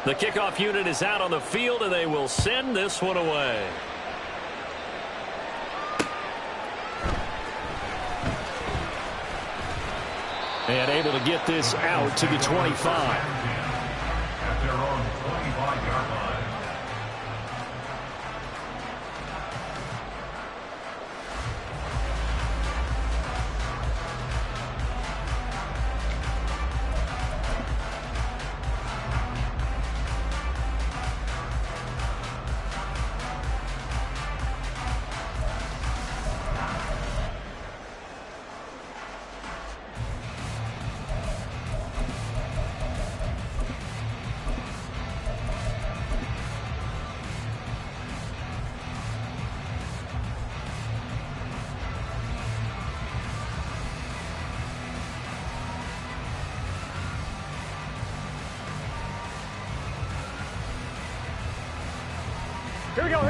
The kickoff unit is out on the field, and they will send this one away. And able to get this out to the 25. At their own 25-yard line.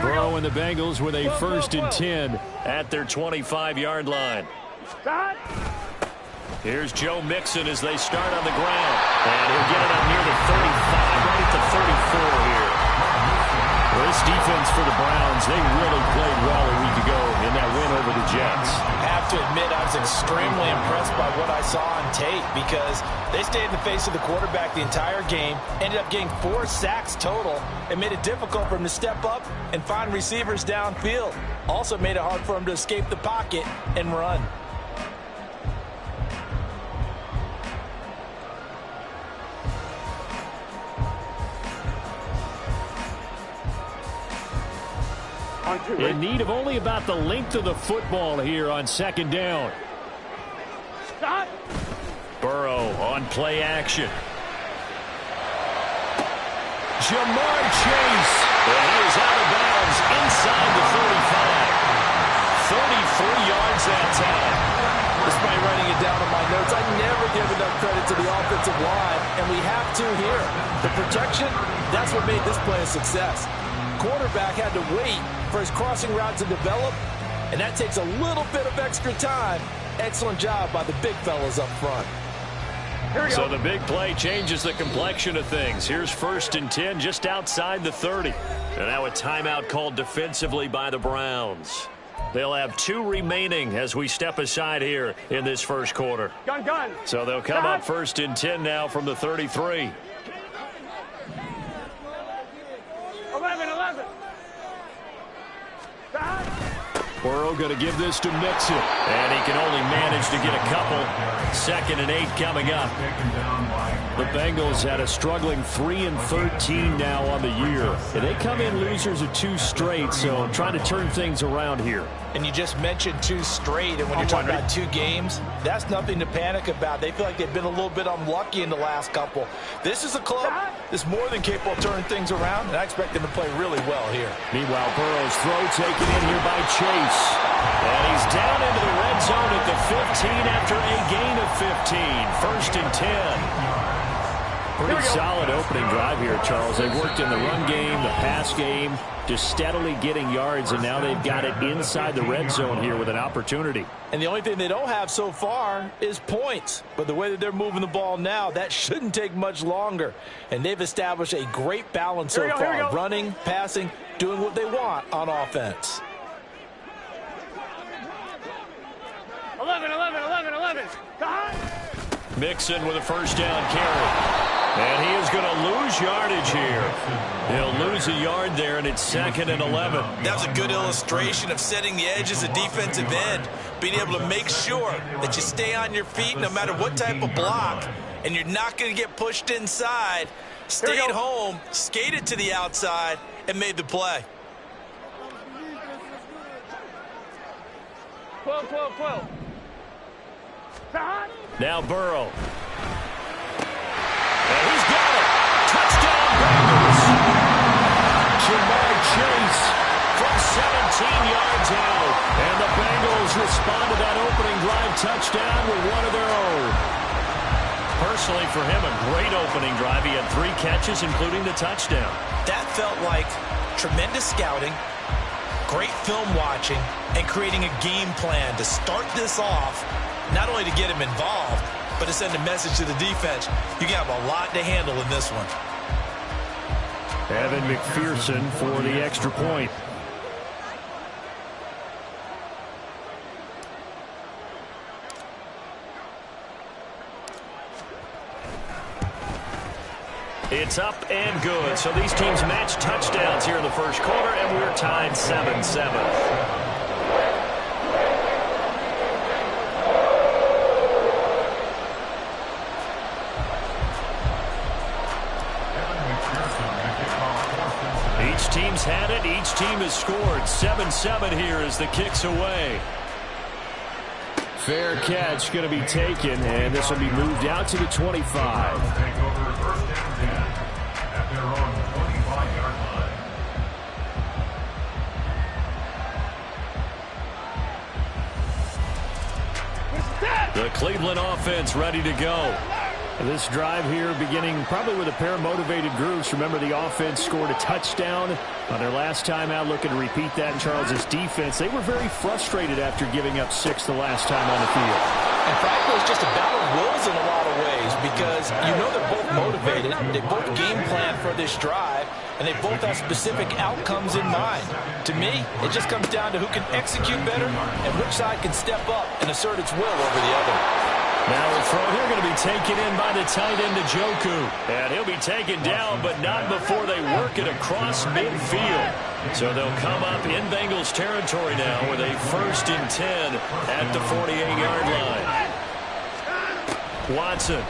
Burrow and the Bengals with a 1st and 10 at their 25-yard line. Here's Joe Mixon as they start on the ground. And he'll get it up near the 35, right at the 34 here. Well, this defense for the Browns, they really played well a week ago in that win over the Jets. I have to admit, I was extremely impressed by what I saw on tape because they stayed in the face of the quarterback the entire game, ended up getting 4 sacks total, and made it difficult for him to step up and find receivers downfield. Also made it hard for him to escape the pocket and run. In need of only about the length of the football here on 2nd down. Burrow on play action. Jamar Chase. And he is out of bounds inside the 35. 33 yards that time. Despite writing it down in my notes, I never give enough credit to the offensive line, and we have to here. The protection, that's what made this play a success. Quarterback had to wait for his crossing route to develop, and that takes a little bit of extra time. Excellent job by the big fellas up front. So the big play changes the complexion of things. Here's 1st and 10 just outside the 30. And now a timeout called defensively by the Browns. They'll have 2 remaining as we step aside here in this first quarter. Gun. So they'll come up 1st and 10 now from the 33. 11. Burrow going to give this to Mixon. And he can only manage to get a couple. 2nd and 8 coming up. The Bengals had a struggling 3-13 now on the year. And they come in losers of 2 straight, so trying to turn things around here. And you just mentioned 2 straight, and when you're talking about 2 games, that's nothing to panic about. They feel like they've been a little bit unlucky in the last couple. This is a club that's more than capable of turning things around, and I expect them to play really well here. Meanwhile, Burrow's throw taken in here by Chase. And he's down into the red zone at the 15 after a gain of 15. 1st and 10. Pretty solid opening drive here, Charles. They've worked in the run game, the pass game, just steadily getting yards, and now they've got it inside the red zone here with an opportunity. And the only thing they don't have so far is points. But the way that they're moving the ball now, that shouldn't take much longer. And they've established a great balance so far. Running, passing, doing what they want on offense. 11. Mixon with a 1st down carry. And he is going to lose yardage here. He'll lose a yard there, and it's 2nd and 11. That was a good illustration of setting the edge as a defensive end, being able to make sure that you stay on your feet no matter what type of block, and you're not going to get pushed inside. Stayed home, skated to the outside, and made the play. 12. Now Burrow. And he's got it. Touchdown Bengals. Jamar Chase from 17 yards out. And the Bengals respond to that opening drive touchdown with one of their own. Personally, for him, a great opening drive. He had 3 catches, including the touchdown. That felt like tremendous scouting, great film watching, and creating a game plan to start this off, not only to get him involved, but to send a message to the defense. You can have a lot to handle in this one. Evan McPherson for the extra point. It's up and good. So these teams match touchdowns here in the first quarter, and we're tied 7-7. Each team's had it. Each team has scored. 7-7 here as the kick's away. Fair catch going to be taken, and this will be moved out to the 25. Take over first and 10 at their own 25-yard line. The Cleveland offense ready to go. This drive here beginning probably with a pair of motivated groups. Remember, the offense scored a touchdown on their last time out, looking to repeat that in Charles' defense. They were very frustrated after giving up 6 the last time on the field. And frankly, it's just a battle of wills in a lot of ways because you know they're both motivated. They both game plan for this drive, and they both have specific outcomes in mind. To me, it just comes down to who can execute better and which side can step up and assert its will over the other. Now a throw here going to be taken in by the tight end, Njoku. And he'll be taken down, but not before they work it across midfield. So they'll come up in Bengals territory now with a 1st and 10 at the 48-yard line. Watson.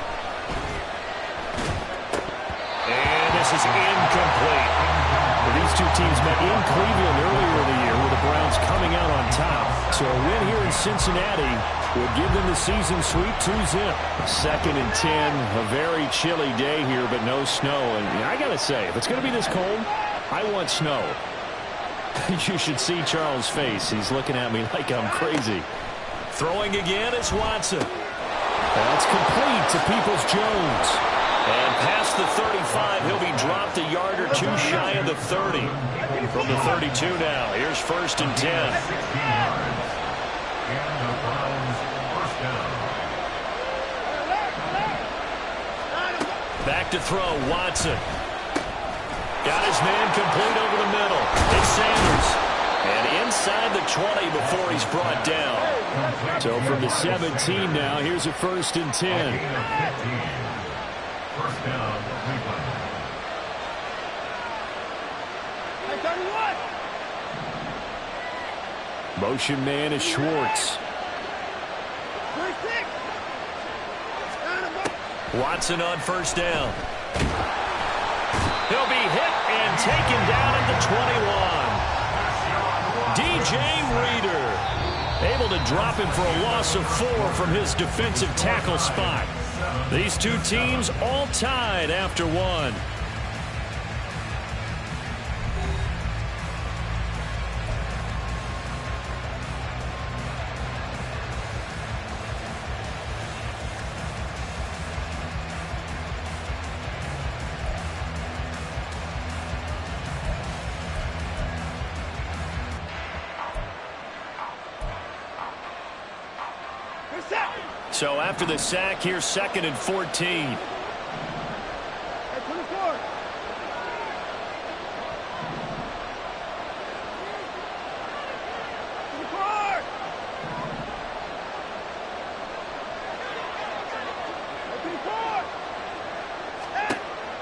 And this is incomplete. These two teams met in Cleveland earlier in the year with the Browns coming out on top. So a win here in Cincinnati would give them the season sweep 2-zip. 2nd and 10, a very chilly day here, but no snow. And I got to say, if it's going to be this cold, I want snow. You should see Charles' face. He's looking at me like I'm crazy. Throwing again is Watson. That's complete to Peoples-Jones. And past the 35, he'll be dropped a yard or two shy of the 30. From the 32 now, here's 1st and 10. Back to throw, Watson. Got his man complete over the middle. It's Sanders. And inside the 20 before he's brought down. So from the 17 now, here's a 1st and 10. First down, Cleveland. Motion man is Schwartz. Watson on 1st down. He'll be hit and taken down at the 21. DJ Reader able to drop him for a loss of 4 from his defensive tackle spot. These two teams all tied after 1. So after the sack, here's 2nd and 14.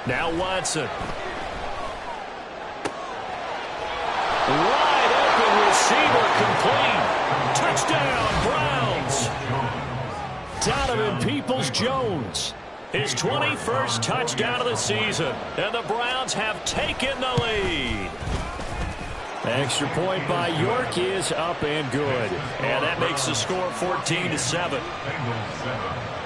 Now Watson. Wide open receiver complete. Touchdown, Browns. Donovan Peoples-Jones, his 21st touchdown of the season, and the Browns have taken the lead. Extra point by York is up and good, and that makes the score 14-7. Bengals 7.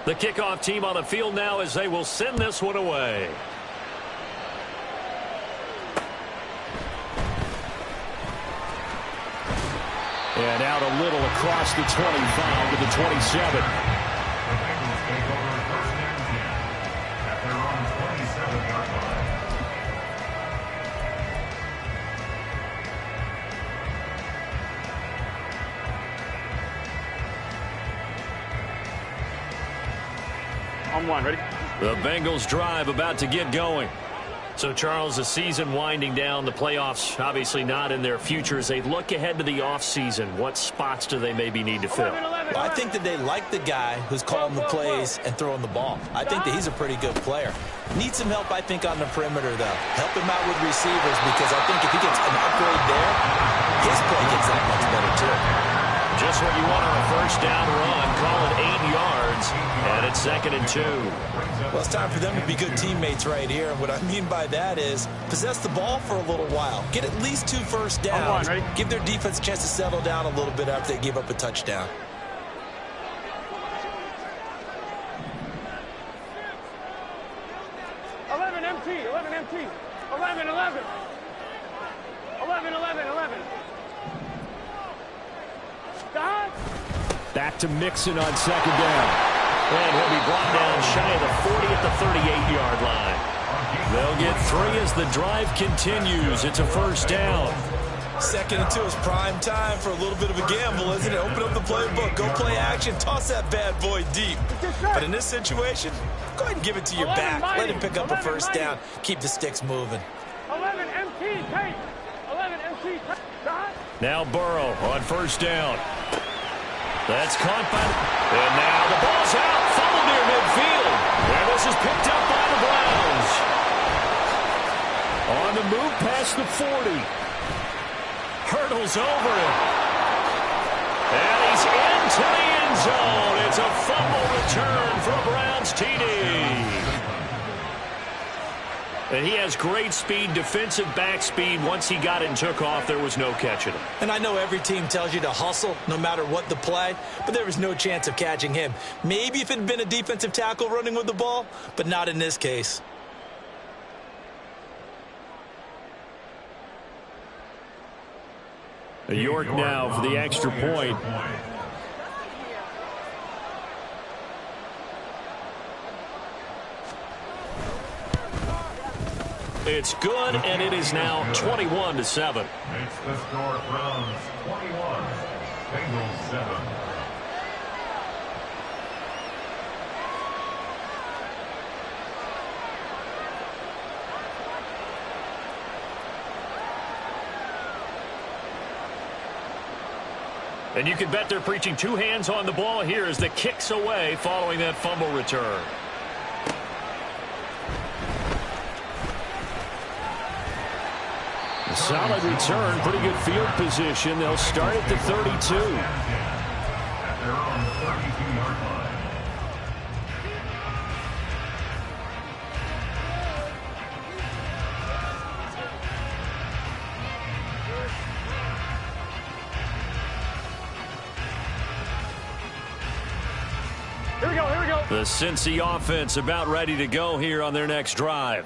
The kickoff team on the field now as they will send this one away. And out a little across the 25 to the 27. The Bengals take over first and 10 at their own 27-yard line. On one, ready? The Bengals drive about to get going. So, Charles, the season winding down, the playoffs obviously not in their future. As they look ahead to the offseason, what spots do they maybe need to fill? Well, I think that they like the guy who's calling the plays and throwing the ball. I think that he's a pretty good player. Needs some help, I think, on the perimeter, though. Help him out with receivers, because I think if he gets an upgrade there, his play gets that much better, too. Just what you want on a first down run. Call it 8 yards, and it's 2nd and 2. Well, it's time for them to be good teammates right here. And what I mean by that is possess the ball for a little while. Get at least 2 first downs. Give their defense a chance to settle down a little bit after they give up a touchdown. Empty, 11 empty, 11, 11. 11, 11, 11. Stop. Back to Mixon on 2nd down. And he'll be brought down shy of the 40 at the 38-yard line. They'll get 3 as the drive continues. It's a first down. 2nd and 2 is prime time for a little bit of a gamble, isn't it? Open up the playbook, go play action, toss that bad boy deep. But in this situation, go ahead and give it to your back. Let him pick up a first down. Keep the sticks moving. 11 MT, tape. 11 MT, tape. Now Burrow on first down. That's caught by, and now the ball's out, fumbled near midfield. And this is picked up by the Browns. On the move past the 40. Hurdles over him. And he's into the end zone. It's a fumble return for a Browns TD. And he has great speed, defensive back speed. Once he got it and took off, there was no catching him. And I know every team tells you to hustle no matter what the play, but there was no chance of catching him. Maybe if it had been a defensive tackle running with the ball, but not in this case. York now for the extra point. It's good, and it is now 21-7. Makes the score Browns 21, Bengals 7. And you can bet they're preaching 2 hands on the ball here as the kick's away following that fumble return. A solid return, pretty good field position. They'll start at the 32. At their own 32-yard line. Here we go, here we go. The Cincy offense about ready to go here on their next drive.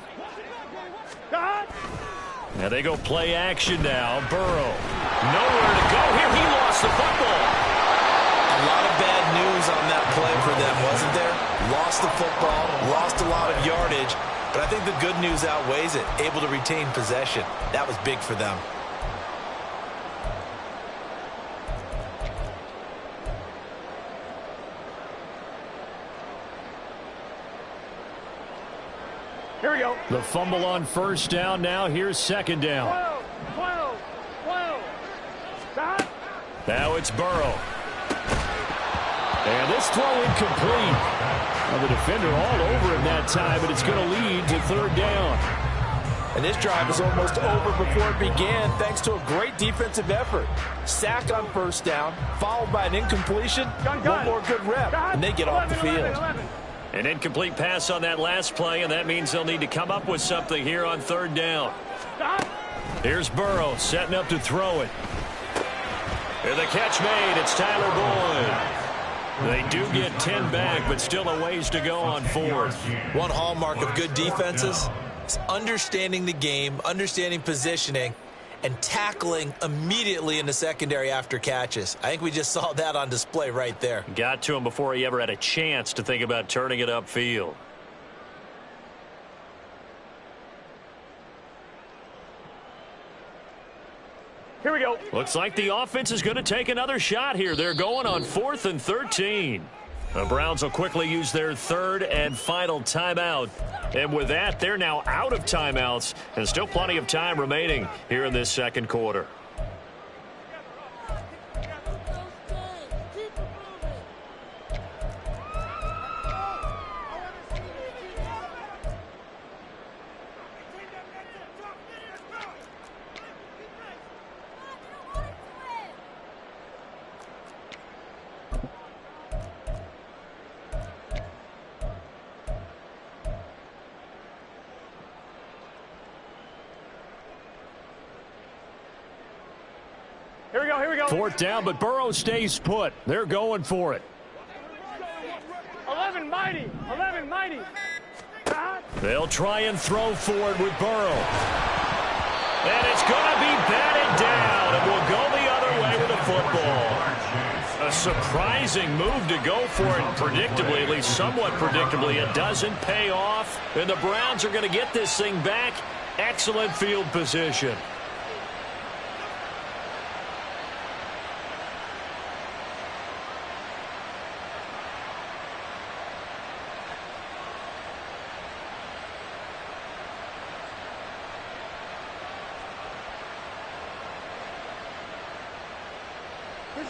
Now they go play action now. Burrow. Nowhere to go here. He lost the football. A lot of bad news on that play for them, wasn't there? Lost the football, lost a lot of yardage, but I think the good news outweighs it. Able to retain possession. That was big for them. Here we go. The fumble on first down. Now here's 2nd down. 12. Stop. Now it's Burrow. And this throw incomplete. Well, the defender all over him that time, but it's going to lead to 3rd down. And this drive is almost over before it began thanks to a great defensive effort. Sack on first down, followed by an incompletion. One more good rep, and they get off the field. An incomplete pass on that last play, and that means they'll need to come up with something here on 3rd down. Here's Burrow setting up to throw it. And the catch made. It's Tyler Boyd. They do get 10 back, but still a ways to go on 4th. One hallmark of good defenses is understanding the game, understanding positioning, and tackling immediately in the secondary after catches. I think we just saw that on display right there. Got to him before he ever had a chance to think about turning it upfield. Here we go. Looks like the offense is going to take another shot here. They're going on 4th and 13. The Browns will quickly use their 3rd and final timeout. And with that, they're now out of timeouts. And still plenty of time remaining here in this second quarter. Here we go. 4th down, but Burrow stays put. They're going for it. 11 mighty. They'll try and throw forward with Burrow. And it's going to be batted down, and we'll go the other way with the football. A surprising move to go for it, predictably, at least somewhat predictably. It doesn't pay off, and the Browns are going to get this thing back. Excellent field position.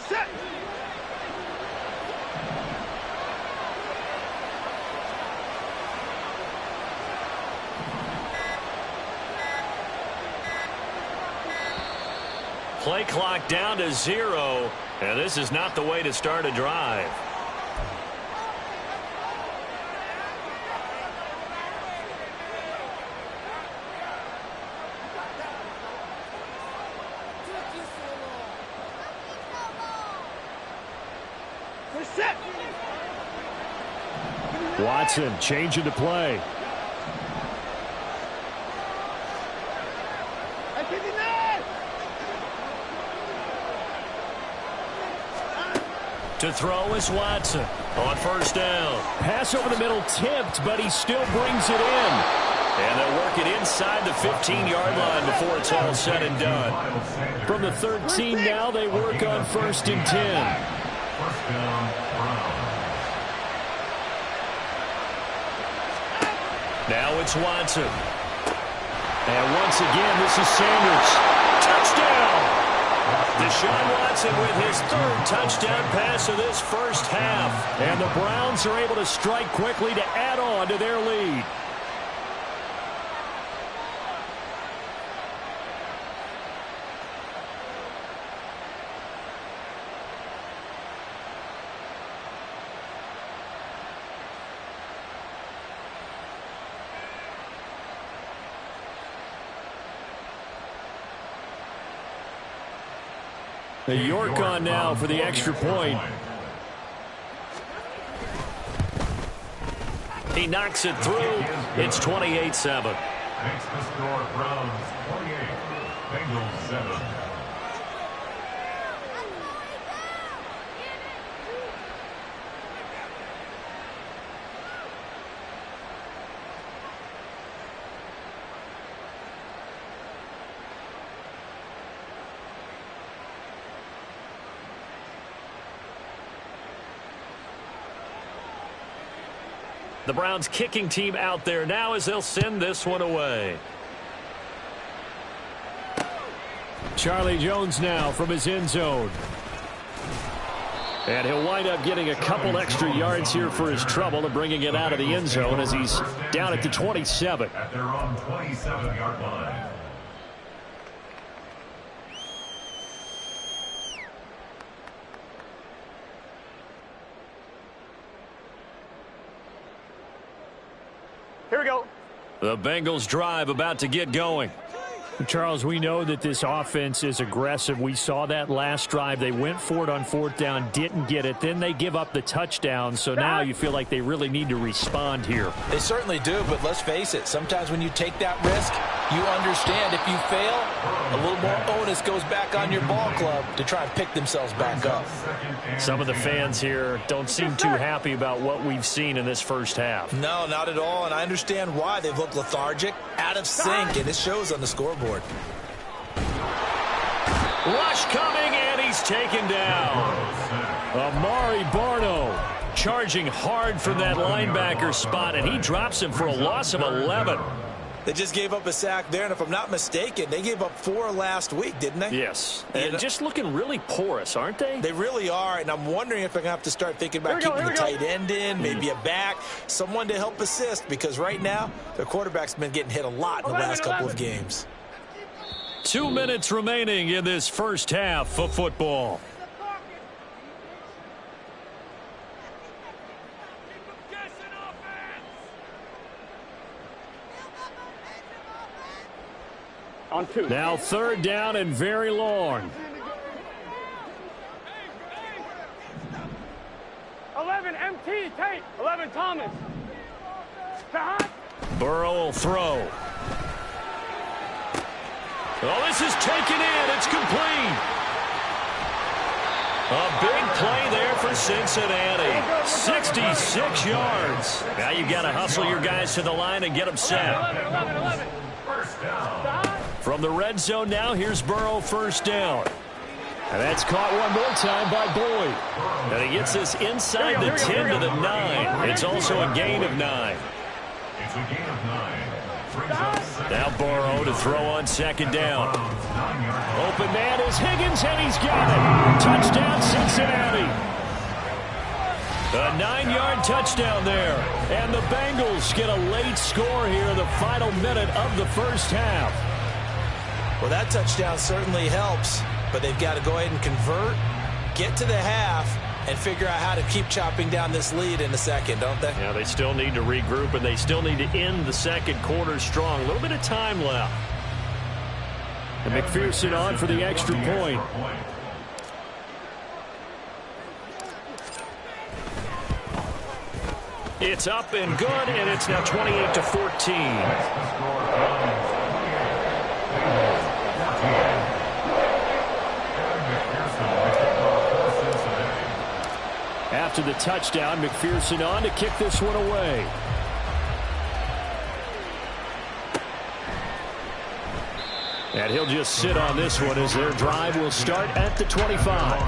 Set. Play clock down to 0, and this is not the way to start a drive. Watson changing to play. To throw is Watson on 1st down. Pass over the middle tipped, but he still brings it in. And they'll work it inside the 15-yard line before it's all said and done. From the 13 now, they work on 1st and 10. 1st down, Browns. Now it's Watson. And once again, this is Sanders. Touchdown! Deshaun Watson with his 3rd touchdown pass of this first half. And the Browns are able to strike quickly to add on to their lead. The York on now for the extra point. He knocks it through. It's 28-7. Makes the score Browns 28, Bengals 7. The Browns kicking team out there now as they'll send this one away. Charlie Jones now from his end zone. And he'll wind up getting a couple extra yards here for his trouble and bringing it out of the end zone as he's down at the 27. At their own 27-yard line. Here we go. The Bengals drive about to get going. Charles, we know that this offense is aggressive. We saw that last drive. They went for it on 4th down, didn't get it. Then they give up the touchdown. So now you feel like they really need to respond here. They certainly do, but let's face it. Sometimes when you take that risk, You understand if you fail, a little more onus goes back on your ball club to try and pick themselves back up. Some of the fans here don't seem too happy about what we've seen in this first half. No, not at all, and I understand why. They've looked lethargic, out of sync, and it shows on the scoreboard. Rush coming, and he's taken down. Amari Barno charging hard from that linebacker spot, and he drops him for a loss of 11. They just gave up a sack there, and if I'm not mistaken, they gave up 4 last week, didn't they? Yes, and just looking really porous, aren't they? They really are, and I'm wondering if I'm going to have to start thinking about keeping the tight end in, maybe a back, someone to help assist, because right now, their quarterback's been getting hit a lot in the last couple of games. 2 minutes remaining in this first half of football. On 2. Now 3rd down and very long. 11 MT, Tate. 11 Thomas. Burrow will throw. Oh, this is taken in. It's complete. A big play there for Cincinnati. 66 yards. Now you've got to hustle your guys to the line and get them set. 11. First down. From the red zone now, here's Burrow, 1st down. And that's caught one more time by Boyd. And he gets this inside the 10 to the 9. It's also a gain of 9. It's a gain of 9. Brings up Now Burrow to throw on 2nd down. 9-yard. Open man is Higgins, and he's got it. Touchdown, Cincinnati. A 9-yard touchdown there. And the Bengals get a late score here in the final minute of the first half. Well, that touchdown certainly helps, but they've got to go ahead and convert, get to the half, and figure out how to keep chopping down this lead in the second, don't they? Yeah, they still need to regroup, and they still need to end the second quarter strong. A little bit of time left. And McPherson on for the extra point. It's up and good, and it's now 28-14. After the touchdown, McPherson on to kick this one away. And he'll just sit on this one as their drive will start at the 25.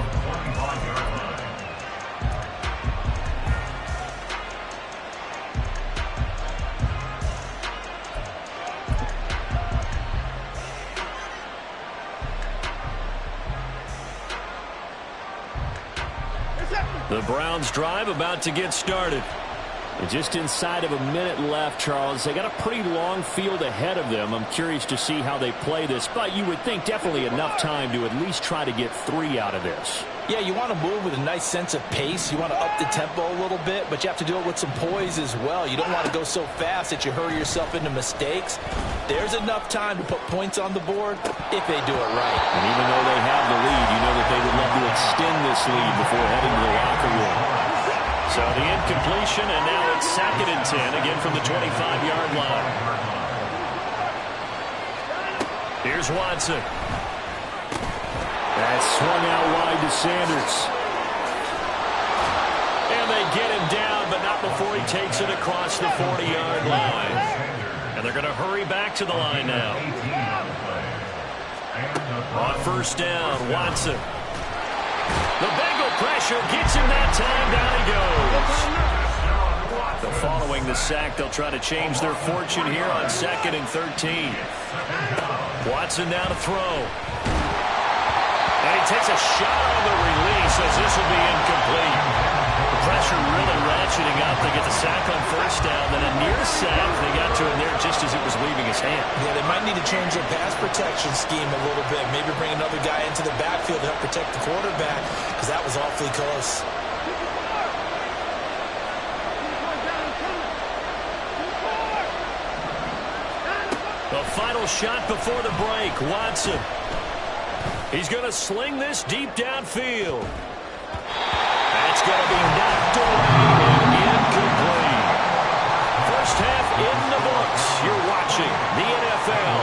The Browns drive about to get started. And just inside of a minute left, Charles. They got a pretty long field ahead of them. I'm curious to see how they play this, but you would think definitely enough time to at least try to get 3 out of this. Yeah, you want to move with a nice sense of pace. You want to up the tempo a little bit, but you have to do it with some poise as well. You don't want to go so fast that you hurry yourself into mistakes. There's enough time to put points on the board if they do it right. And even though they have the lead, you know that they would love to extend this lead before heading to the locker room. So the incompletion, and now it's 2nd and 10, again from the 25-yard line. Here's Watson. That's swung out wide to Sanders. And they get him down, but not before he takes it across the 40-yard line. And they're going to hurry back to the line now. On 1st down, Watson. The Bengal pressure gets him that time. Down he goes. Following the sack, they'll try to change their fortune here on 2nd and 13. Watson now to throw. And he takes a shot on the release as this will be incomplete. The pressure really ratcheting up. They get the sack on 1st down, then a near sack. They got to him there just as it was leaving his hand. Yeah, they might need to change their pass protection scheme a little bit. Maybe bring another guy into the backfield to help protect the quarterback, because that was awfully close. The final shot before the break, Watson. He's going to sling this deep downfield. That's going to be knocked away and incomplete. First half in the books. You're watching the NFL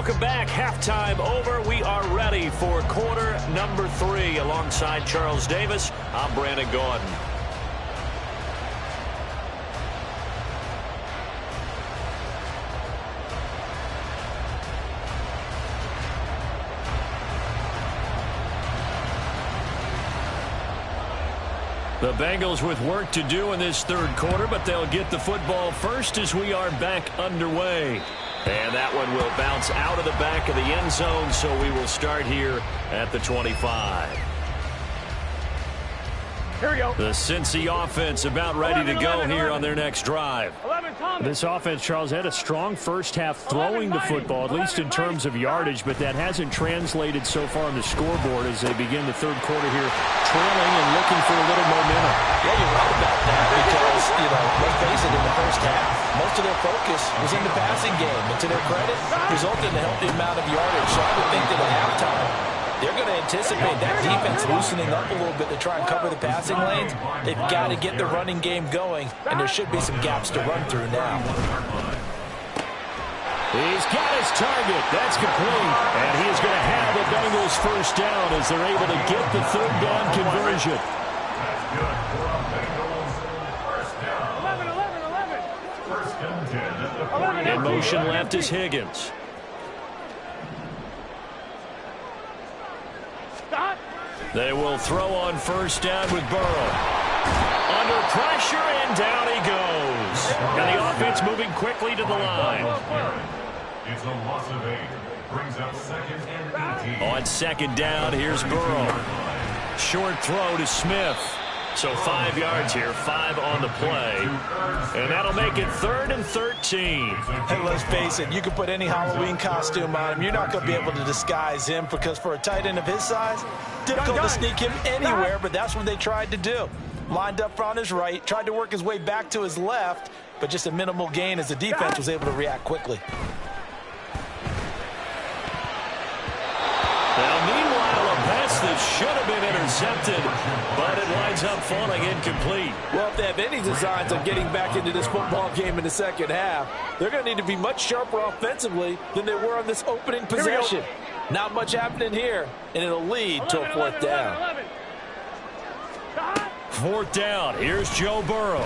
Welcome back. Halftime over. We are ready for quarter number 3. Alongside Charles Davis, I'm Brandon Gaudin. The Bengals with work to do in this third quarter, but they'll get the football first as we are back underway. And that one will bounce out of the back of the end zone, so we will start here at the 25. Here we go. The Cincy offense about ready to go here on their next drive. 11, Thomas. This offense, Charles, had a strong first half throwing the football, at least in terms of yardage, but that hasn't translated so far on the scoreboard as they begin the third quarter here, trailing and looking for a little momentum. Yeah, you're right about that because, let's face it, in the first half, most of their focus was in the passing game. And to their credit, resulted in a healthy amount of yardage. So I would think that at halftime, they're going to anticipate that defense loosening up a little bit to try and cover the passing lanes. They've got to get the running game going, and there should be some gaps to run through now. He's got his target. That's complete. And he is going to have the Bengals first down as they're able to get the third down conversion. That's good for a Bengals first down. 11. First and 10 at the In motion left is Higgins. Stop. They will throw on first down with Burrow. Under pressure, and down he goes. And the offense moving quickly to the line. It's a loss of 8. Brings up second and 18. On second down, here's Burrow. Short throw to Smith. So 5 yards here, 5 on the play. And that'll make it 3rd and 13. And let's face it, you can put any Halloween costume on him. You're not going to be able to disguise him because for a tight end of his size, difficult to sneak him anywhere, but that's what they tried to do. Lined up on his right, tried to work his way back to his left, but just a minimal gain as the defense was able to react quickly. Now, meanwhile, a pass that should have been intercepted, but it winds up falling incomplete. Well, if they have any designs on getting back into this football game in the second half, they're going to need to be much sharper offensively than they were on this opening possession. Not much happening here, and it'll lead to a 4th down. 11. Stop. 4th down. Here's Joe Burrow.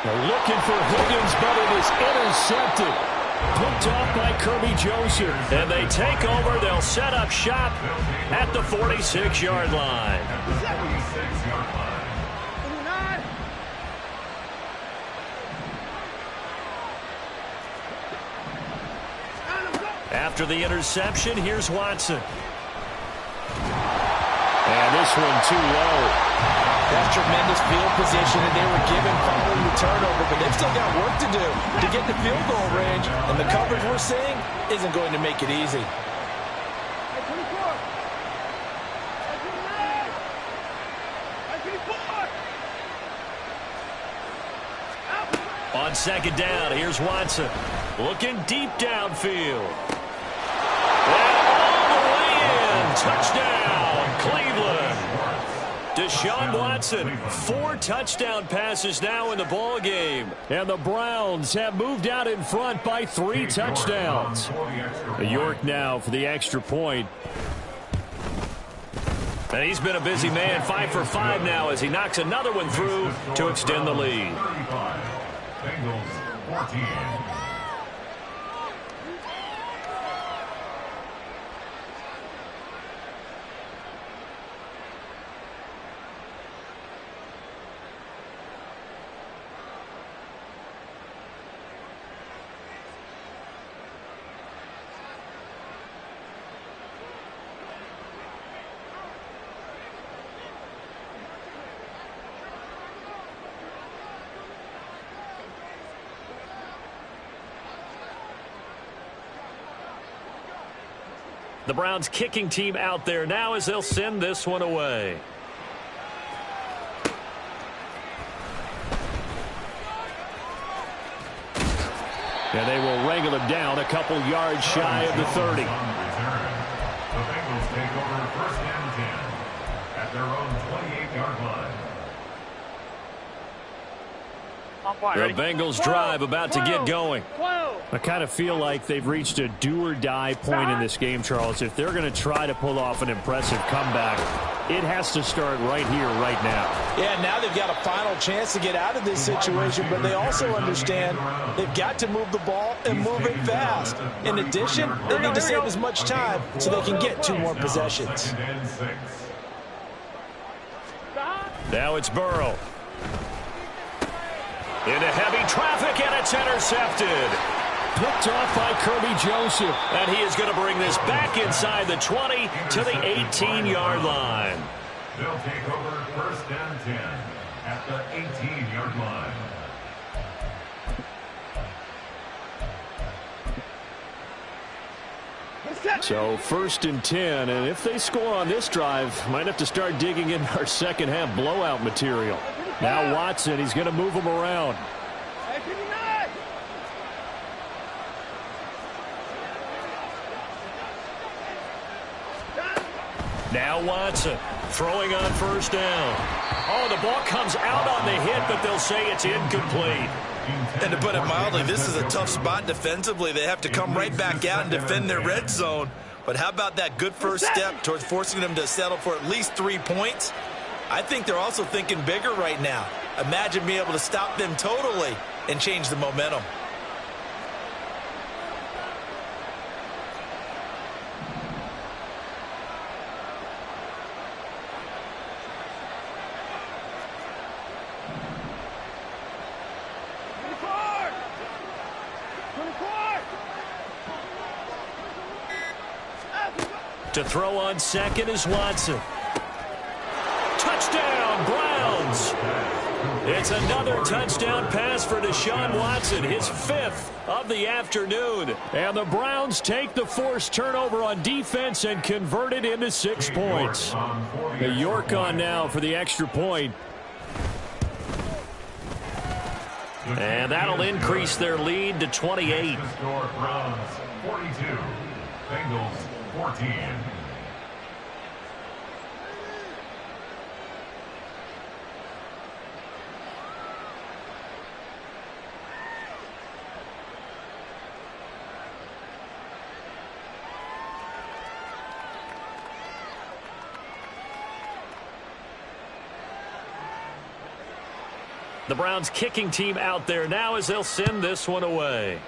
They're looking for Higgins, but it is intercepted. Picked off by Kirby Joseph. And they take over. They'll set up shop at the 46-yard line. 46-yard line. 9. After the interception, here's Watson. And this one too low. That's tremendous field position that they were given following the turnover, but they've still got work to do to get the field goal range, and the coverage we're seeing isn't going to make it easy. 24. On second down, here's Watson. Looking deep downfield. And all the way in. Touchdown, Cleveland. Deshaun Watson, 4 touchdown passes now in the ball game. And the Browns have moved out in front by 3 touchdowns. York now for the extra point. And he's been a busy man, 5 for 5 now as he knocks another one through to extend the lead. 35. Bengals 14. The Browns kicking team out there now as they'll send this one away. And they will wrangle him down a couple yards shy of the 30. The Bengals take over first and 10 at their own 28-yard line. The Bengals drive about to get going. 12. I kind of feel like they've reached a do-or-die point in this game, Charles. If they're going to try to pull off an impressive comeback, it has to start right here, right now. Yeah, now they've got a final chance to get out of this situation, but they also understand they've got to move the ball and move it fast. In addition, they need to save as much time so they can get 2 more possessions. Now it's Burrow. Into heavy traffic, and it's intercepted. Picked off by Kirby Joseph. And he is going to bring this back inside the 20 to the 18-yard line. They'll take over 1st and 10 at the 18-yard line. So 1st and 10, and if they score on this drive, might have to start digging in our second half blowout material. Now Watson, he's going to move him around. Now Watson throwing on 1st down. Oh, the ball comes out on the hit, but they'll say it's incomplete. And to put it mildly, this is a tough spot defensively. They have to come right back out and defend their red zone. But how about that good first step towards forcing them to settle for at least 3 points? I think they're also thinking bigger right now. Imagine being able to stop them totally and change the momentum. To throw on 2nd is Watson. Touchdown, Browns. It's another touchdown pass for Deshaun Watson, his 5th of the afternoon. And the Browns take the forced turnover on defense and convert it into 6 points. The York on now for the extra point. And that'll increase their lead to 28. The score, Browns 42, Bengals 14. The Browns kicking team out there now as they'll send this one away.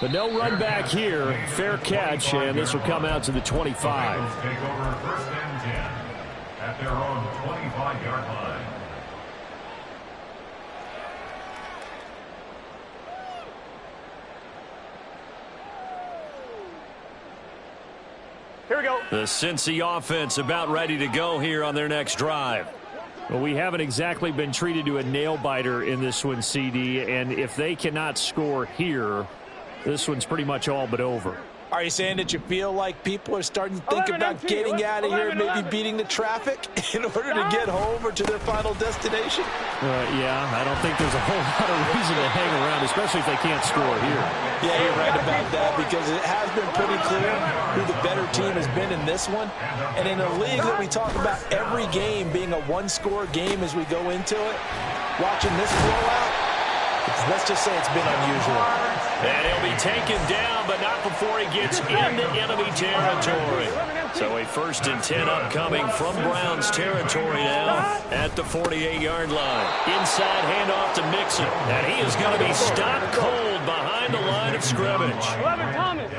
But no run back here. Fair catch, and this will come out to the 25. Bengals take over 1st and 10 at their own 25-yard line. Here we go. The Cincy offense about ready to go here on their next drive. Well, we haven't exactly been treated to a nail-biter in this one, CD, and if they cannot score here, this one's pretty much all but over. Are you saying that you feel like people are starting to think about getting out of here and maybe beating the traffic in order to get home or to their final destination? Yeah, I don't think there's a whole lot of reason to hang around, especially if they can't score here. Yeah, you're right about that, because it has been pretty clear who the better team has been in this one. And in a league that we talk about every game being a one-score game as we go into it, watching this blowout, let's just say it's been unusual. And he'll be taken down, but not before he gets into enemy territory. So a 1st and 10 upcoming from Browns territory now at the 48-yard line. Inside handoff to Mixon. And he is going to be stopped cold behind the line of scrimmage. 11 Thomas.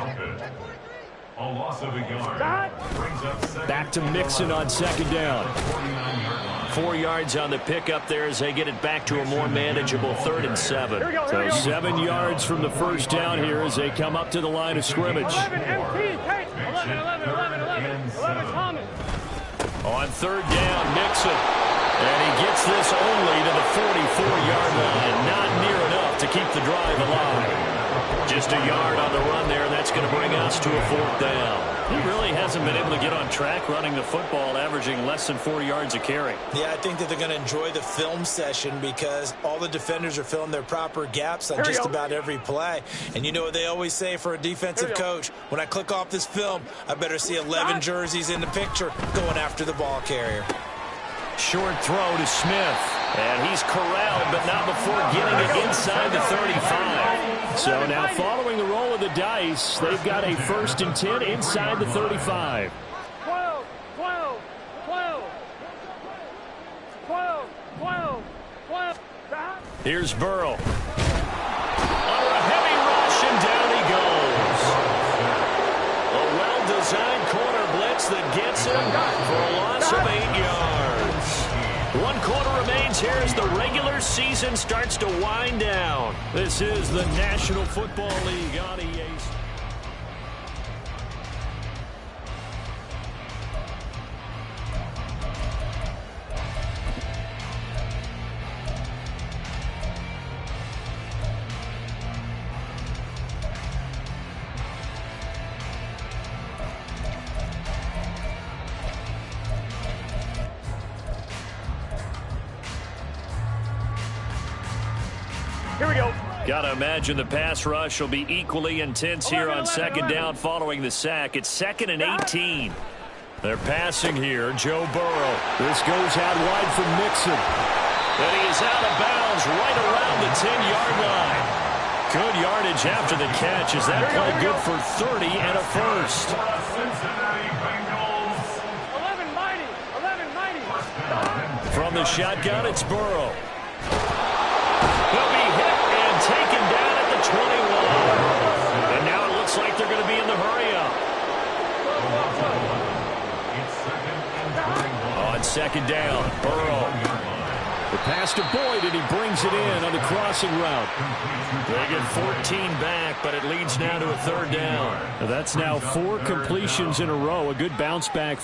A loss of a yard. Brings up second. Back to Mixon on 2nd down. 49-yard line. 4 yards on the pickup there as they get it back to a more manageable 3rd and 7. So 7 yards from the first down here as they come up to the line of scrimmage. 11 MT, Tate. 11 Thomas. On 3rd down, Mixon. And he gets this only to the 44-yard line. Not near enough to keep the drive alive. Just a yard on the run there. That's going to bring us to a 4th down. He really hasn't been able to get on track running the football, averaging less than 4 yards a carry. Yeah, I think that they're going to enjoy the film session because all the defenders are filling their proper gaps on just about every play. And you know what they always say for a defensive coach? When I click off this film, I better see 11 jerseys in the picture going after the ball carrier. Short throw to Smith. And he's corralled, but not before getting it inside the 35. So now following the roll of the dice, they've got a 1st and 10 inside the 35. 12, 12, 12, 12, 12, 12. Here's Burrow. Under a heavy rush, and down he goes. A well-designed corner blitz that gets him for a loss of 8 yards. 1 quarter remains here as the regular season starts to wind down. This is the National Football League on EA. Here we go. Gotta imagine the pass rush will be equally intense here on 2nd down following the sack. It's 2nd and 18. They're passing here. Joe Burrow. This goes out wide from Mixon. And he is out of bounds right around the 10-yard line. Good yardage after the catch. Is that play good for 30 and a first? Cincinnati Bengals. 11 mighty. 11 mighty. From the shotgun, it's Burrow. He'll be hit and taken down at the 21. And now it looks like they're going to be in the hurry-up. On 2nd down, Burrow. The pass to Boyd, and he brings it in on the crossing route. They get 14 back, but it leads now to a 3rd down. Now that's now 4 completions in a row. A good bounce back.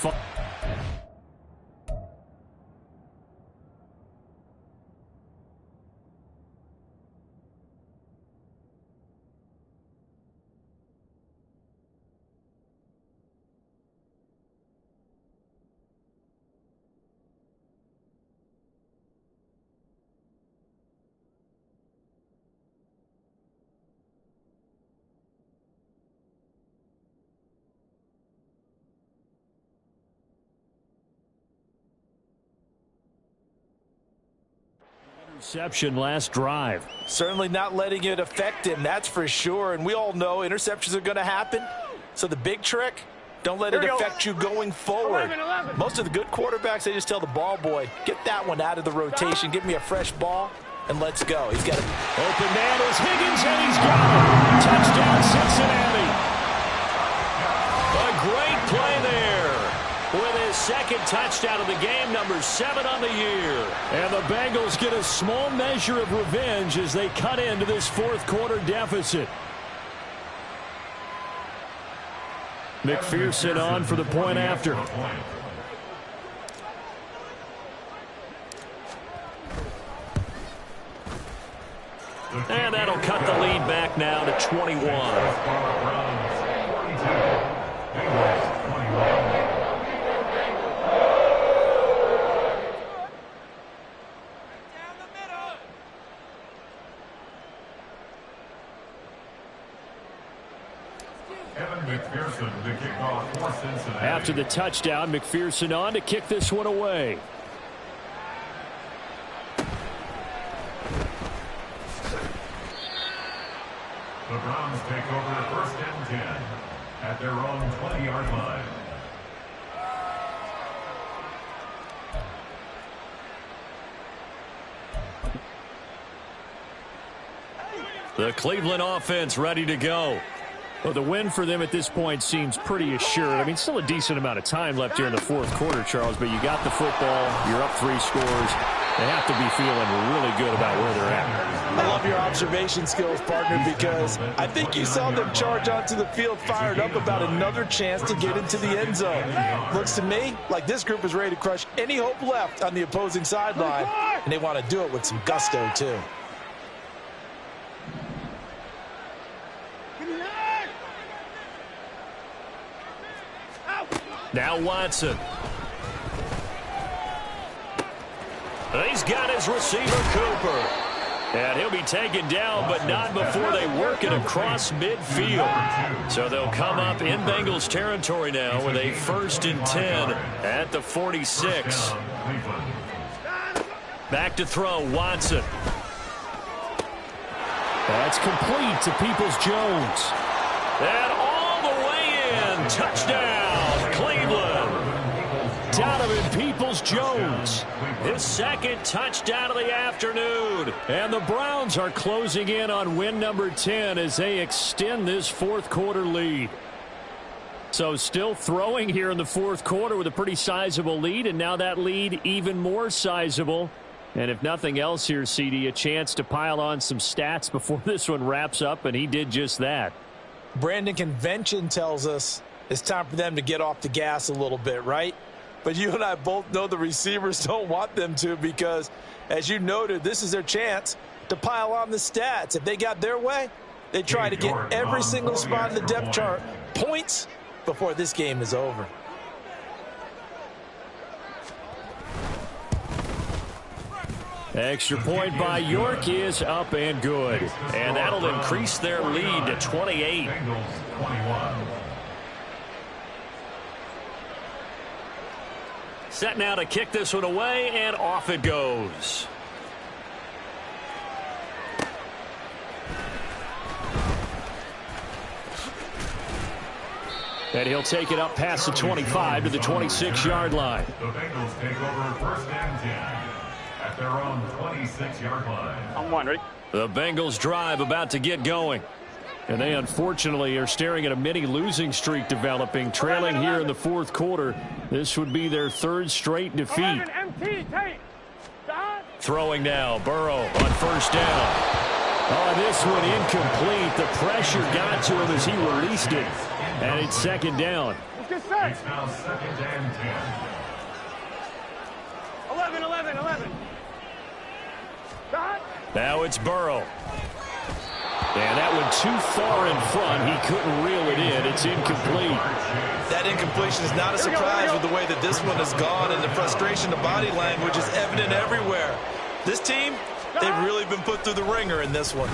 Interception last drive. Certainly not letting it affect him, that's for sure. And we all know interceptions are going to happen. So the big trick, don't let it affect you going forward. 11. Most of the good quarterbacks, they just tell the ball boy, get that one out of the rotation, give me a fresh ball, and let's go. He's got to Open man is Higgins, and he's got it. Touchdown, Cincinnati. A great play there. With his 2nd touchdown of the game, number 7 on the year. And the Bengals get a small measure of revenge as they cut into this 4th quarter deficit. McPherson on for the point after. And that'll cut the lead back now to 21. After the touchdown, McPherson on to kick this one away. The Browns take over 1st and 10 at their own 20-yard line. The Cleveland offense ready to go. Well, the win for them at this point seems pretty assured. I mean, still a decent amount of time left here in the 4th quarter, Charles, but you got the football, you're up 3 scores. They have to be feeling really good about where they're at. I love your observation skills, partner, because I think you saw them charge onto the field fired up about another chance to get into the end zone. Looks to me like this group is ready to crush any hope left on the opposing sideline, and they want to do it with some gusto, too. Now Watson. He's got his receiver, Cooper. And he'll be taken down, but not before they work it across midfield. So they'll come up in Bengals territory now with a 1st and 10 at the 46. Back to throw, Watson. That's complete to Peoples-Jones. And all the way in. Touchdown, Cleveland. Donovan Peoples-Jones. His second touchdown of the afternoon. And the Browns are closing in on win number 10 as they extend this fourth quarter lead. So still throwing here in the fourth quarter with a pretty sizable lead, and now that lead even more sizable. And if nothing else here, CD, a chance to pile on some stats before this one wraps up, and he did just that. Brandon, convention tells us it's time for them to get off the gas a little bit, right? But you and I both know the receivers don't want them to because, as you noted, this is their chance to pile on the stats. If they got their way, they try to get every single spot in the depth chart points before this game is over. Extra point by York is up and good. And that'll increase their lead to 28. Bengals 21. Set now to kick this one away, and off it goes. And he'll take it up past the 25 to the 26-yard line. The Bengals take over first and 10 at their own 26-yard line. I'm one, ready? The Bengals drive about to get going. And they unfortunately are staring at a mini losing streak developing, trailing here in the fourth quarter. This would be their third straight defeat. 11 MT, take. Stop. Throwing now, Burrow on first down. Oh, this one incomplete. The pressure got to him as he released it. And it's second down. Let's get set. It's now second and 10. 11, 11, 11. Stop. Now it's Burrow. And that one too far in front. He couldn't reel it in. It's incomplete. That incompletion is not a surprise with the way that this one has gone, and the frustration, the body language is evident everywhere. This team, they've really been put through the ringer in this one.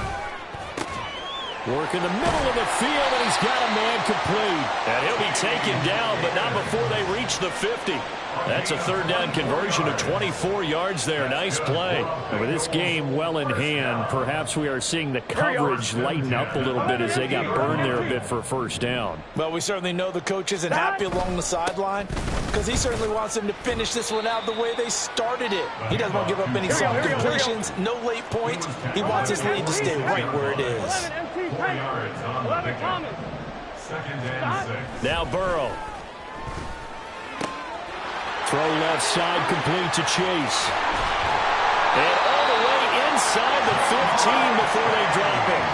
Work in the middle of the field, and he's got a man complete. And he'll be taken down, but not before they reach the 50. That's a third down conversion of 24 yards there. Nice play. And with this game well in hand, perhaps we are seeing the coverage lighten up a little bit as they got burned there a bit for first down. Well, we certainly know the coach isn't happy along the sideline because he certainly wants them to finish this one out the way they started it. He doesn't want to give up any soft completions, no late points. He wants his lead to stay right where it is. 11 MT, take. 11 Thomas. Second and 6. Now Burrow. Throw left side, complete to Chase. And all the way inside the 15 before they drop him.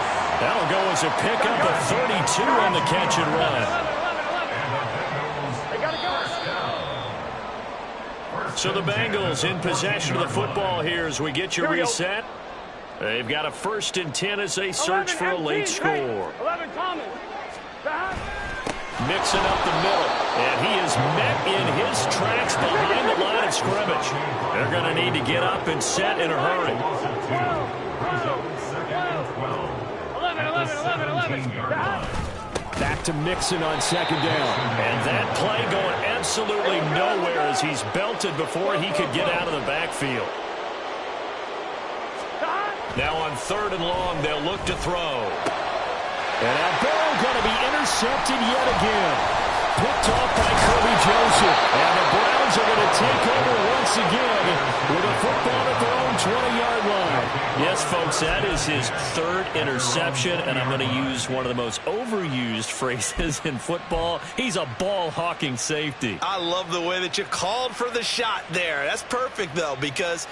That'll go as a pickup of 32 on the catch and run. 11, 11, 11. They got to go. So the Bengals in possession of the football here as we get you reset. They've got a first and 10 as they search for a late score. 11 Thomas. Stop. Mixing up the middle, and he is met in his tracks behind the line of scrimmage. They're going to need to get up and set in a hurry. 11, 11, 11, 11. Stop. Back to Mixon on second down. And that play going absolutely nowhere as he's belted before he could get out of the backfield. Now on third and long, they'll look to throw. And now Burrow going to be intercepted yet again. Picked off by Kirby Joseph. And the Browns are going to take over once again with a football at their own 20-yard line. Yes, folks, that is his third interception, and I'm going to use one of the most overused phrases in football. He's a ball-hawking safety. I love the way that you called for the shot there. That's perfect, though, because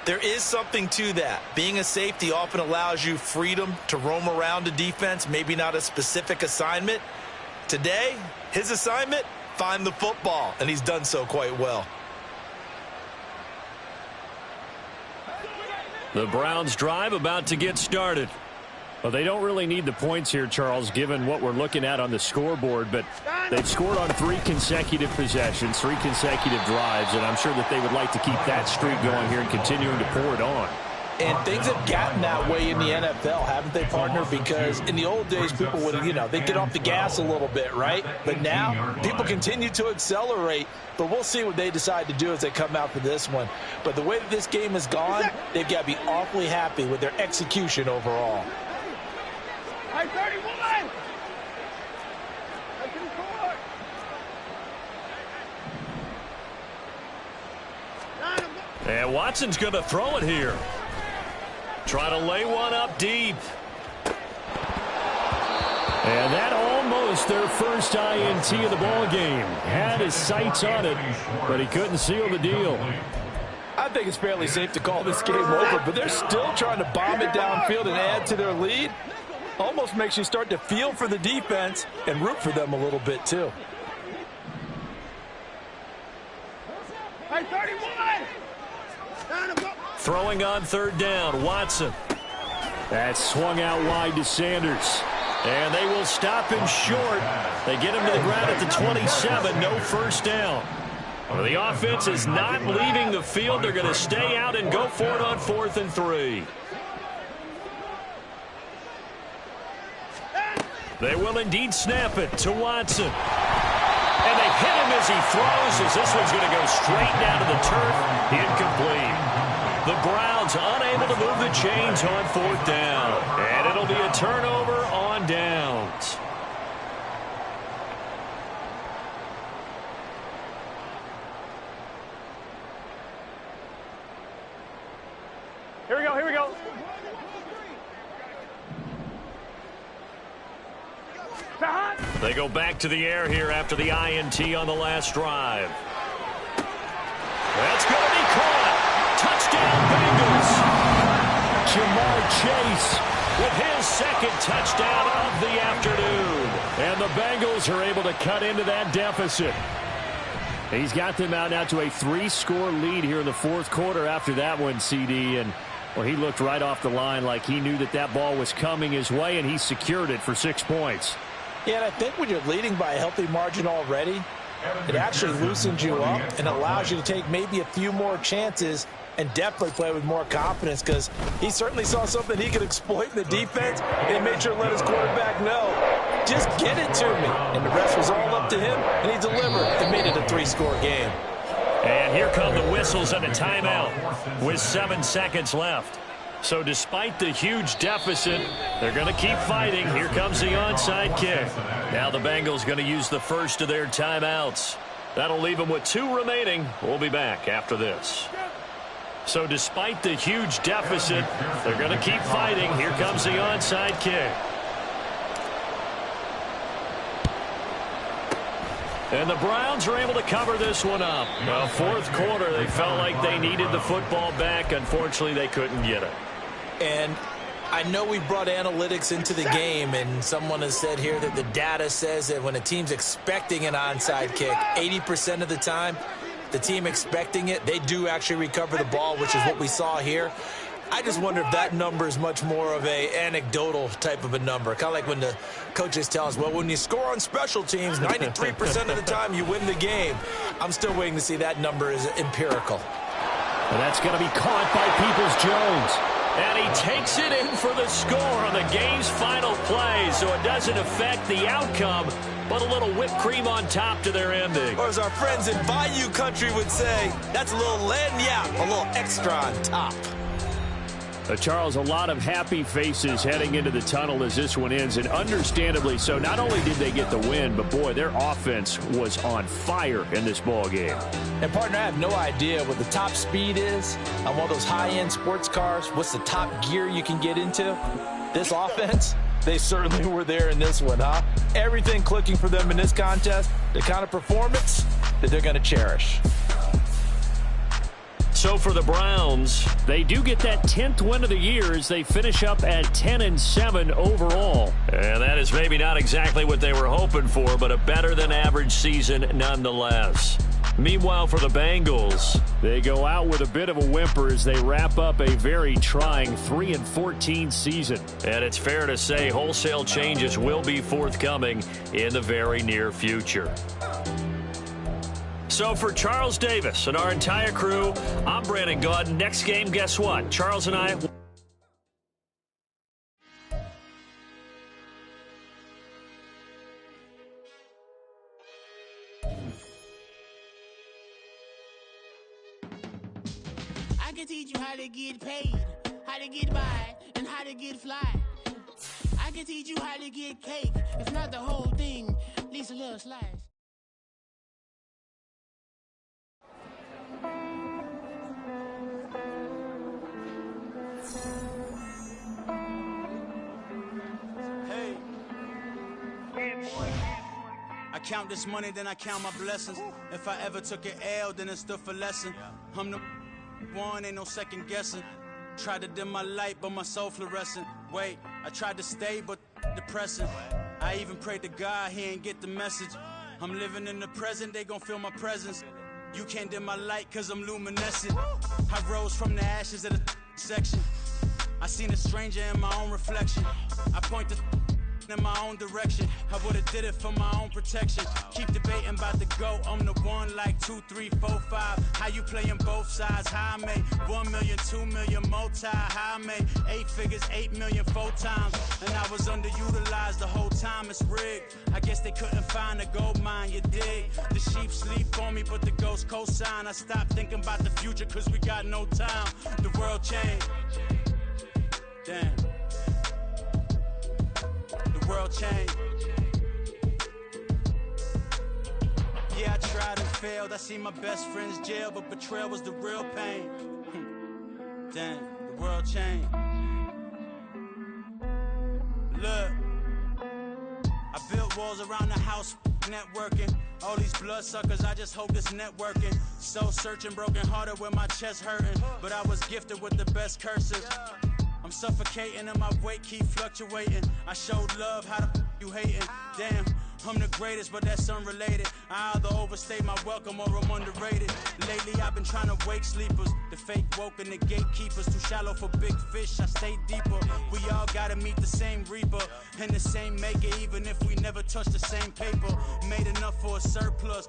there is something to that. Being a safety often allows you freedom to roam around a defense, maybe not a specific assignment. Today, his assignment, find the football, and he's done so quite well. The Browns drive about to get started. Well, they don't really need the points here, Charles, given what we're looking at on the scoreboard, but they've scored on 3 consecutive possessions, 3 consecutive drives, and I'm sure that they would like to keep that streak going here and continuing to pour it on. And things have gotten that way in the NFL, haven't they, partner? Because in the old days, people would, they'd get off the gas a little bit, right? But now, people continue to accelerate. But we'll see what they decide to do as they come out for this one. But the way that this game has gone, they've got to be awfully happy with their execution overall. High 31! And Watson's going to throw it here. Try to lay one up deep. And that almost their first INT of the ball game. Had his sights on it, but he couldn't seal the deal. I think it's fairly safe to call this game over, but they're still trying to bomb it downfield and add to their lead. Almost makes you start to feel for the defense and root for them a little bit, too. High 31! Throwing on third down, Watson. That's swung out wide to Sanders. And they will stop him short. They get him to the ground at the 27, no first down. Well, the offense is not leaving the field. They're going to stay out and go for it on 4th and 3. They will indeed snap it to Watson. And they hit him as he throws, as this one's going to go straight down to the turf. Incomplete. The Browns unable to move the chains on 4th down. And it'll be a turnover on downs. Here we go, here we go. They go back to the air here after the INT on the last drive. That's going to be caught. Touchdown, Bengals. Jamar Chase with his second touchdown of the afternoon. And the Bengals are able to cut into that deficit. He's got them out now to a 3-score lead here in the 4th quarter after that one, CD. And, well, he looked right off the line like he knew that that ball was coming his way, and he secured it for 6 points. Yeah, and I think when you're leading by a healthy margin already, it actually loosens you up and allows you to take maybe a few more chances and definitely play with more confidence, because he certainly saw something he could exploit in the defense and made sure to let his quarterback know, just get it to me. And the rest was all up to him, and he delivered and made it a 3-score game. And here come the whistles and a timeout with 7 seconds left. So despite the huge deficit, they're going to keep fighting. Here comes the onside kick. Now the Bengals going to use the first of their timeouts. That'll leave them with 2 remaining. We'll be back after this. So despite the huge deficit, they're going to keep fighting. Here comes the onside kick. And the Browns are able to cover this one up. Now, 4th quarter, they felt like they needed the football back. Unfortunately, they couldn't get it. And I know we brought analytics into the game, and someone has said here that the data says that when a team's expecting an onside kick, 80% of the time, the team expecting it, they do actually recover the ball, which is what we saw here. I just wonder if that number is much more of a anecdotal type of a number. Kind of like when the coaches tell us, well, when you score on special teams, 93% of the time you win the game. I'm still waiting to see that number is empirical. And that's going to be caught by Peoples-Jones. And he takes it in for the score on the game's final play, so it doesn't affect the outcome, but a little whipped cream on top to their ending. Or as our friends in Bayou Country would say, that's a little lagniappe, a little extra on top. Charles, a lot of happy faces heading into the tunnel as this one ends, and understandably so. Not only did they get the win, but, boy, their offense was on fire in this ball game. And, partner, I have no idea what the top speed is on one of those high-end sports cars. What's the top gear you can get into? This offense, they certainly were there in this one, huh? Everything clicking for them in this contest, the kind of performance that they're going to cherish. So for the Browns, they do get that 10th win of the year as they finish up at 10-7 overall. And that is maybe not exactly what they were hoping for, but a better than average season nonetheless. Meanwhile, for the Bengals, they go out with a bit of a whimper as they wrap up a very trying 3-14 season. And it's fair to say wholesale changes will be forthcoming in the very near future. So for Charles Davis and our entire crew, I'm Brandon Gaudin. Next game, guess what? Charles and I can teach you how to get paid, how to get by, and how to get fly. I can teach you how to get cake, if not the whole thing, at least a little slice. Hey. I count this money, then I count my blessings. If I ever took an L, then it stood for lesson. I'm the one, ain't no second guessing. Tried to dim my light, but my soul fluorescent. Wait, I tried to stay, but depressing. I even prayed to God, he ain't get the message. I'm living in the present, they gon' feel my presence. You can't dim my light, cause I'm luminescent. I rose from the ashes of the section. I seen a stranger in my own reflection. I point the in my own direction. I would've did it for my own protection. Keep debating about the GOAT. I'm the one like 2, 3, 4, 5. How you playing both sides? How I made 1 million, 2 million, multi. How I made 8 figures, 8 million, 4 times. And I was underutilized the whole time. It's rigged. I guess they couldn't find a gold mine, you dig? The sheep sleep on me, but the ghost co-sign. I stopped thinking about the future, cause we got no time. The world changed. Damn. The world changed. Yeah, I tried and failed. I seen my best friends jail, but betrayal was the real pain. Damn, the world changed. Look, I built walls around the house, networking. All these bloodsuckers, I just hope this networking. Soul searching, broken hearted with my chest hurting. But I was gifted with the best curses. I'm suffocating and my weight keep fluctuating. I showed love, how the you hating? Damn, I'm the greatest, but that's unrelated. I either overstay my welcome or I'm underrated. Lately I've been trying to wake sleepers. The fake woke and the gatekeepers. Too shallow for big fish, I stay deeper. We all gotta meet the same reaper and the same maker, even if we never touch the same paper. Made enough for a surplus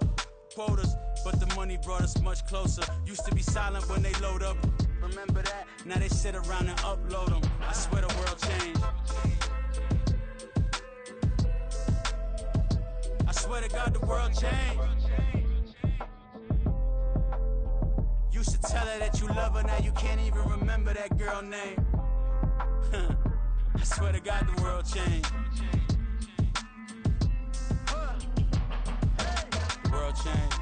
quotas, but the money brought us much closer. Used to be silent when they load up. Remember that? Now they sit around and upload them. I swear the world changed. I swear to God the world changed. Used to tell her that you love her, now you can't even remember that girl name. I swear to God the world changed. The world changed.